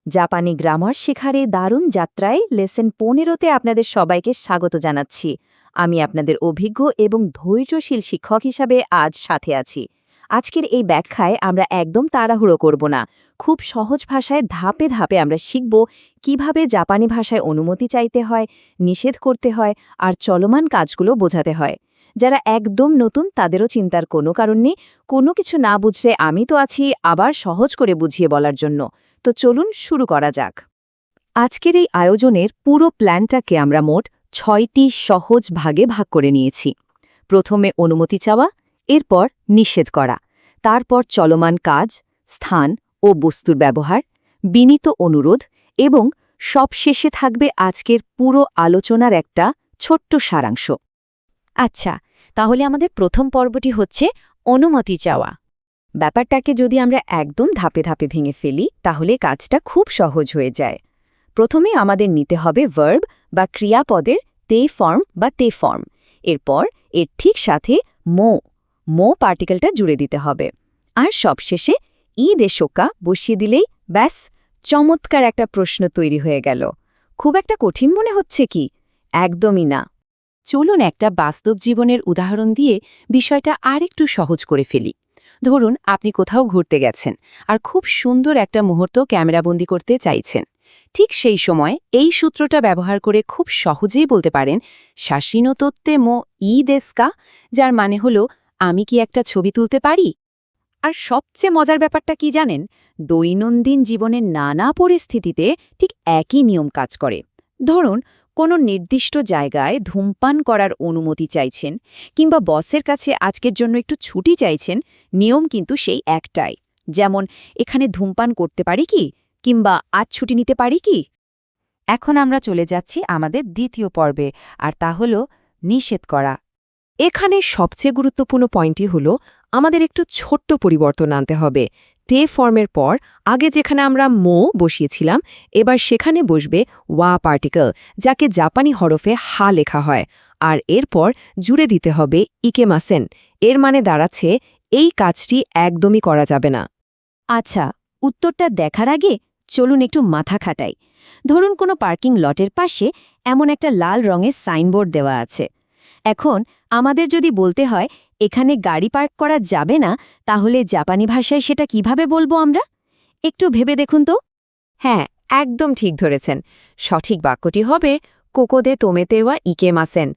জাপানি গ্রামার শেখার এই দারুণ যাত্রায় লেসন 15তে আপনাদের সবাইকে স্বাগত জানাচ্ছি। আমি আপনাদের অভিজ্ঞ এবং ধৈর্যশীল শিক্ষক হিসাবে আজ সাথে আছি। আজকের এই ব্যাখ্যায় আমরা একদম তাড়াহুড়ো করব না। খুব সহজ ভাষায় ধাপে ধাপে আমরা শিখব কিভাবে জাপানি ভাষায় অনুমতি চাইতে হয়, নিষেধ করতে হয় আর চলমান কাজগুলো বোঝাতে হয়। যারা একদম নতুন তাদেরও চিন্তার কোনো কারণ নেই। কোনো কিছু না বুঝলে আমি তো আছি আবার সহজ করে বুঝিয়ে বলার জন্য। তো চলুন শুরু করা যাক। আজকের এই আয়োজনের পুরো প্ল্যানটাকে আমরা মোট 6টি সহজ ভাগে ভাগ করে নিয়েছি। প্রথমে অনুমতি চাওয়া, এরপর নিষেধ করা, তারপর চলমান কাজ, স্থান ও বস্তুর ব্যবহার, বিনীত অনুরোধ এবং সবশেষে থাকবে আজকের পুরো আলোচনার একটা ছোট্ট সারাংশ। আচ্ছা, তাহলে আমাদের প্রথম পর্বটি হচ্ছে অনুমতি চাওয়া। ব্যাপারটাকে যদি আমরা একদম ধাপে ধাপে ভেঙে ফেলি তাহলে কাজটা খুব সহজ হয়ে যায়। প্রথমে আমাদের নিতে হবে ভার্ব বা ক্রিয়াপদের তে ফর্ম বা তে ফর্ম। এরপর এর ঠিক সাথে মো পার্টিকেলটা জুড়ে দিতে হবে। আর সবশেষে ই দেশোকা বসিয়ে দিলেই ব্যাস, চমৎকার একটা প্রশ্ন তৈরি হয়ে গেল। খুব একটা কঠিন মনে হচ্ছে কি? একদমই না। চলুন একটা বাস্তব জীবনের উদাহরণ দিয়ে বিষয়টা আরেকটু সহজ করে ফেলি। ধরুন আপনি কোথাও ঘুরতে গেছেন আর খুব সুন্দর একটা মুহূর্ত ক্যামেরাবন্দি করতে চাইছেন। ঠিক সেই সময় এই সূত্রটা ব্যবহার করে খুব সহজেই বলতে পারেন শাসিনো তোত্তে মো ই দেস্কা, যার মানে হলো আমি কি একটা ছবি তুলতে পারি। আর সবচেয়ে মজার ব্যাপারটা কি জানেন? দৈনন্দিন জীবনের নানা পরিস্থিতিতে ঠিক একই নিয়ম কাজ করে। ধরুন কোনো নির্দিষ্ট জায়গায় ধূমপান করার অনুমতি চাইছেন কিংবা বসের কাছে আজকের জন্য একটু ছুটি চাইছেন, নিয়ম কিন্তু সেই একটাই। যেমন এখানে ধূমপান করতে পারি কি, কিংবা আজ ছুটি নিতে পারি কি। এখন আমরা চলে যাচ্ছি আমাদের দ্বিতীয় পর্বে, আর তা হল নিষেধ করা। এখানে সবচেয়ে গুরুত্বপূর্ণ পয়েন্টটি হল আমাদের একটু ছোট্ট পরিবর্তন আনতে হবে। টে ফর্মের পর আগে যেখানে আমরা মো বসিয়েছিলাম, এবার সেখানে বসবে ওয়া পার্টিকেল, যাকে জাপানি হরফে হা লেখা হয়। আর এরপর জুড়ে দিতে হবে ইকেমাসেন। এর মানে দাঁড়াচ্ছে এই কাজটি একদমই করা যাবে না। আচ্ছা, উত্তরটা দেখার আগে চলুন একটু মাথা খাটাই। ধরুন কোনো পার্কিং লটের পাশে এমন একটা লাল রঙের সাইনবোর্ড দেওয়া আছে। এখন আমাদের যদি বলতে হয় এখানে গাড়ি পার্ক করা যাবে না, তাহলে জাপানি ভাষায় সেটা কিভাবে বলবো আমরা? একটু ভেবে দেখুন তো। হ্যাঁ, একদম ঠিক ধরেছেন। সঠিক বাক্যটি হবে কোকোদে তোমেতে ওয়া ইকেমাসেন।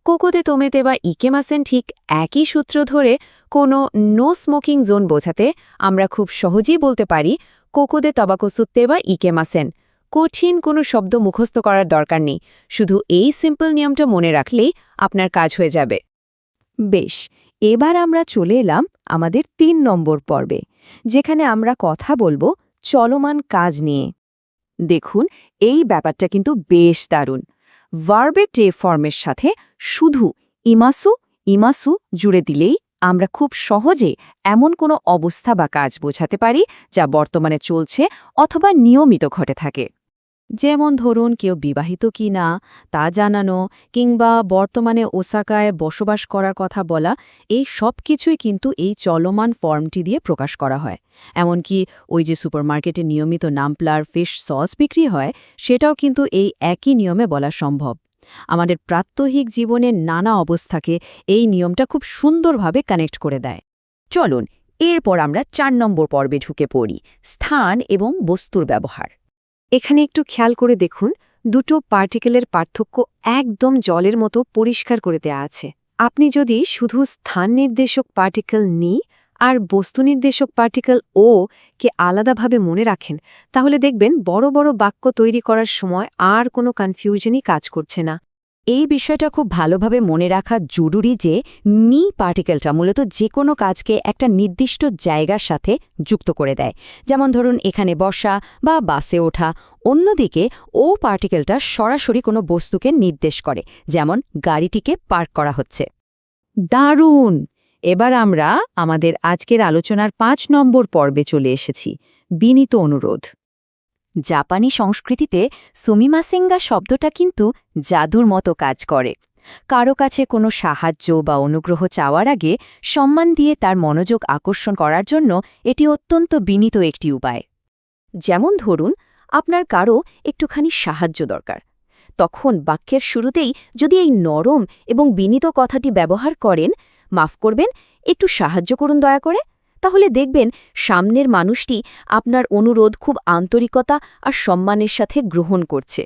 কোকোদে তোমেতে বা ইকেমাসেন ঠিক একই সূত্র ধরে কোনো নো স্মোকিং জোন বোঝাতে আমরা খুব সহজেই বলতে পারি কোকোদে তবাকোসুত্তে বা ইকেমাসেন। কঠিন কোনো শব্দ মুখস্থ করার দরকার নেই, শুধু এই সিম্পল নিয়মটা মনে রাখলেই আপনার কাজ হয়ে যাবে। বেশ, এবার আমরা চলে এলাম আমাদের 3 নম্বর পর্বে, যেখানে আমরা কথা বলবো চলমান কাজ নিয়ে। দেখুন, এই ব্যাপারটা কিন্তু বেশ দারুণ। ভার্বের টে ফর্মের সাথে শুধু ইমাসু জুড়ে দিলেই আমরা খুব সহজে এমন কোনো অবস্থা বা কাজ বোঝাতে পারি যা বর্তমানে চলছে অথবা নিয়মিত ঘটে থাকে। যেমন ধরুন কেউ বিবাহিত কি না তা জানানো, কিংবা বর্তমানে ওসাকায় বসবাস করার কথা বলা, এই সব কিছুই কিন্তু এই চলমান ফর্মটি দিয়ে প্রকাশ করা হয়। এমনকি ওই যে সুপারমার্কেটে নিয়মিত নামপ্লার ফিশ সস বিক্রি হয়, সেটাও কিন্তু এই একই নিয়মে বলা সম্ভব। আমাদের প্রাত্যহিক জীবনের নানা অবস্থাকে এই নিয়মটা খুব সুন্দরভাবে কানেক্ট করে দেয়। চলুন এরপর আমরা 4 নম্বর পর্বে ঢুকে পড়ি, স্থান এবং বস্তুর ব্যবহার। এখানে একটু খেয়াল করে দেখুন, দুটো পার্টিকেলের পার্থক্য একদম জলের মতো পরিষ্কার করে দেয়া আছে। আপনি যদি শুধু স্থান নির্দেশক পার্টিকেল নি আর বস্তু নির্দেশক পার্টিকেল ও কে আলাদাভাবে মনে রাখেন, তাহলে দেখবেন বড় বড় বাক্য তৈরি করার সময় আর কোনো কনফিউশনই কাজ করছে না। এই বিষয়টা খুব ভালোভাবে মনে রাখা জরুরি যে নি পার্টিকেলটা মূলত যে কোনো কাজকে একটা নির্দিষ্ট জায়গার সাথে যুক্ত করে দেয়। যেমন ধরুন এখানে বসা বা বাসে ওঠা। অন্যদিকে ও পার্টিকেলটা সরাসরি কোনো বস্তুকে নির্দেশ করে, যেমন গাড়িটিকে পার্ক করা হচ্ছে। দারুণ! এবার আমরা আমাদের আজকের আলোচনার 5 নম্বর পর্বে চলে এসেছি, বিনীত অনুরোধ। জাপানি সংস্কৃতিতে সুমিমাসেঙ্গা শব্দটা কিন্তু জাদুর মতো কাজ করে। কারো কাছে কোনো সাহায্য বা অনুগ্রহ চাওয়ার আগে সম্মান দিয়ে তার মনোযোগ আকর্ষণ করার জন্য এটি অত্যন্ত বিনীত একটি উপায়। যেমন ধরুন আপনার কারো একটুখানি সাহায্য দরকার। তখন বাক্যের শুরুতেই যদি এই নরম এবং বিনীত কথাটি ব্যবহার করেন, মাফ করবেন, একটু সাহায্য করুন দয়া করে, তাহলে দেখবেন সামনের মানুষটি আপনার অনুরোধ খুব আন্তরিকতা আর সম্মানের সাথে গ্রহণ করছে।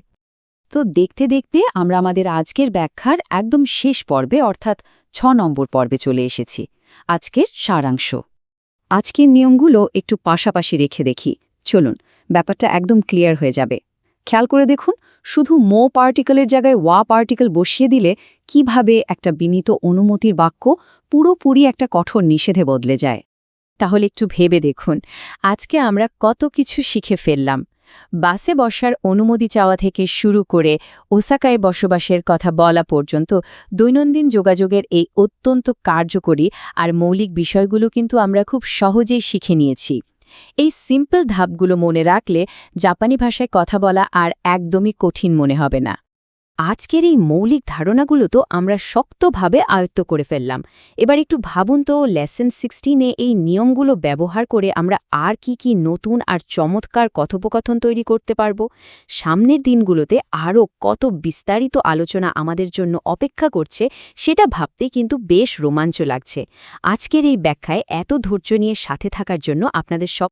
তো দেখতে দেখতে আমরা আমাদের আজকের ব্যাখ্যার একদম শেষ পর্বে অর্থাৎ ৬ নম্বর পর্বে চলে এসেছি। আজকের সারাংশ। আজকের নিয়মগুলো একটু পাশাপাশি রেখে দেখি। চলুন, ব্যাপারটা একদম ক্লিয়ার হয়ে যাবে। খেয়াল করে দেখুন, শুধু মো পার্টিকেলের জায়গায় ওয়া পার্টিকেল বসিয়ে দিলে কিভাবে একটা বিনীত অনুমতির বাক্য পুরোপুরি একটা কঠোর নিষেধে বদলে যায়। তাহলে একটু ভেবে দেখুন, আজকে আমরা কত কিছু শিখে ফেললাম। বাসে বসার অনুমতি চাওয়া থেকে শুরু করে ওসাকায় বসবাসের কথা বলা পর্যন্ত দৈনন্দিন যোগাযোগের এই অত্যন্ত কার্যকরী আর মৌলিক বিষয়গুলো কিন্তু আমরা খুব সহজেই শিখে নিয়েছি। এই সিম্পল ধাপগুলো মনে রাখলে জাপানি ভাষায় কথা বলা আর একদমই কঠিন মনে হবে না। আজকের এই মৌলিক ধারণাগুলো তো আমরা শক্তভাবে আয়ত্ত করে ফেললাম। এবার একটু ভাবুন তো, লেসন 16-এ এই নিয়মগুলো ব্যবহার করে আমরা আর কি নতুন আর চমৎকার কথোপকথন তৈরি করতে পারব। সামনের দিনগুলোতে আরও কত বিস্তারিত আলোচনা আমাদের জন্য অপেক্ষা করছে, সেটা ভাবতেই কিন্তু বেশ রোমাঞ্চ লাগছে। আজকের এই ব্যাখ্যায় এত ধৈর্য নিয়ে সাথে থাকার জন্য আপনাদের সব